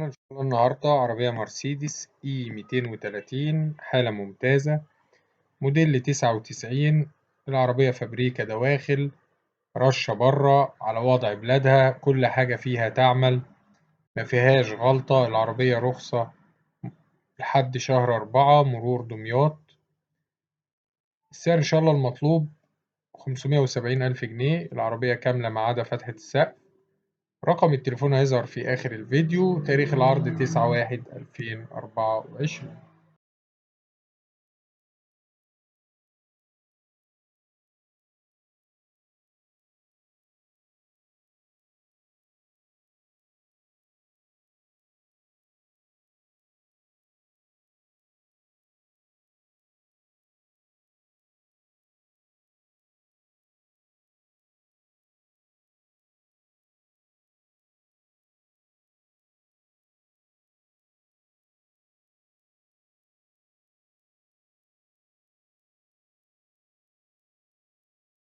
إن شاء الله النهاردة عربية مرسيدس إي 230 حالة ممتازة، موديل 99. العربية فابريكا دواخل، رشة برا، على وضع بلادها، كل حاجة فيها تعمل، ما فيهاش غلطة. العربية رخصة لحد شهر 4 مرور دمياط. السعر إن شاء الله المطلوب 570 ألف جنيه. العربية كاملة ما عدا فتحة السقف. رقم التليفون هيظهر في آخر الفيديو. تاريخ العرض 9/1/2024.